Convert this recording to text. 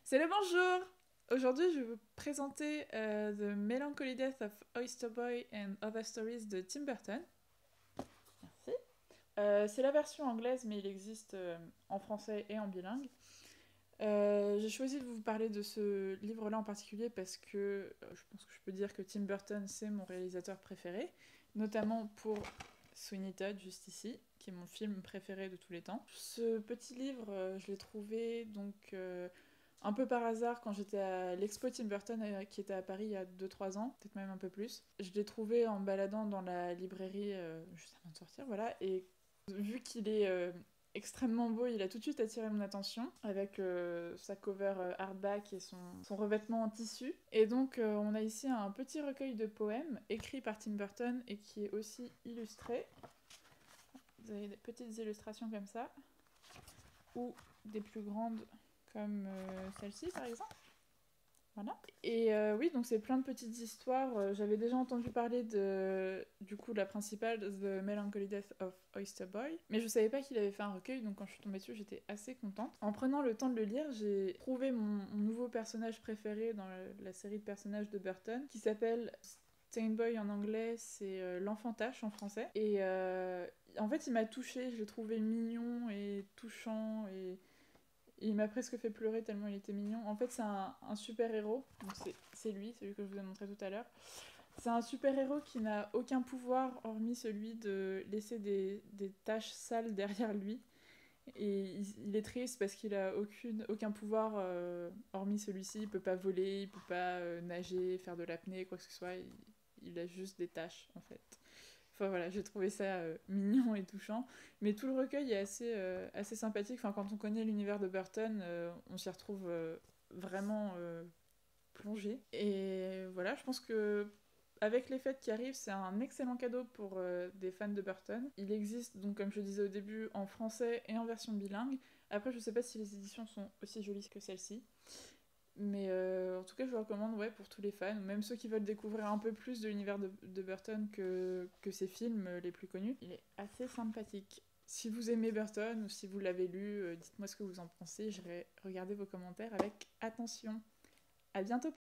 Salut, bonjour! Aujourd'hui, je vais vous présenter The Melancholy Death of Oyster Boy and Other Stories de Tim Burton. Merci. C'est la version anglaise, mais il existe en français et en bilingue. J'ai choisi de vous parler de ce livre-là en particulier parce que je pense que je peux dire que Tim Burton, c'est mon réalisateur préféré, notamment pour Sweeney Todd, juste ici, qui est mon film préféré de tous les temps. Ce petit livre, je l'ai trouvé un peu par hasard quand j'étais à l'expo Tim Burton qui était à Paris il y a 2-3 ans, peut-être même un peu plus. Je l'ai trouvé en baladant dans la librairie juste avant de sortir, voilà, et vu qu'il est extrêmement beau, il a tout de suite attiré mon attention avec sa cover hardback et son revêtement en tissu. Et donc on a ici un petit recueil de poèmes écrit par Tim Burton et qui est aussi illustré. Vous avez des petites illustrations comme ça, ou des plus grandes comme celle-ci par exemple. Voilà. Et oui, donc c'est plein de petites histoires. J'avais déjà entendu parler du coup, la principale, The Melancholy Death of Oyster Boy, mais je savais pas qu'il avait fait un recueil, donc quand je suis tombée dessus, j'étais assez contente. En prenant le temps de le lire, j'ai trouvé mon nouveau personnage préféré dans la série de personnages de Burton, qui s'appelle Boy en anglais, c'est l'enfant tache en français. Et en fait, il m'a touchée, je l'ai trouvé mignon et touchant et il m'a presque fait pleurer tellement il était mignon. En fait, c'est un super-héros. Donc c'est lui, celui que je vous ai montré tout à l'heure. C'est un super-héros qui n'a aucun pouvoir hormis celui de laisser des taches sales derrière lui. Et il est triste parce qu'il a aucun pouvoir hormis celui-ci. Il peut pas voler, il peut pas nager, faire de l'apnée, quoi que ce soit. Il a juste des taches, en fait. Enfin voilà, j'ai trouvé ça mignon et touchant. Mais tout le recueil est assez sympathique. Enfin, quand on connaît l'univers de Burton, on s'y retrouve vraiment plongé. Et voilà, je pense que avec les fêtes qui arrivent, c'est un excellent cadeau pour des fans de Burton. Il existe donc, comme je disais au début, en français et en version bilingue. Après, je sais pas si les éditions sont aussi jolies que celle-ci. Mais en tout cas, je le recommande ouais, pour tous les fans, même ceux qui veulent découvrir un peu plus de l'univers de Burton que ses films les plus connus. Il est assez sympathique. Si vous aimez Burton ou si vous l'avez lu, dites-moi ce que vous en pensez. J'irai regarder vos commentaires avec attention. À bientôt!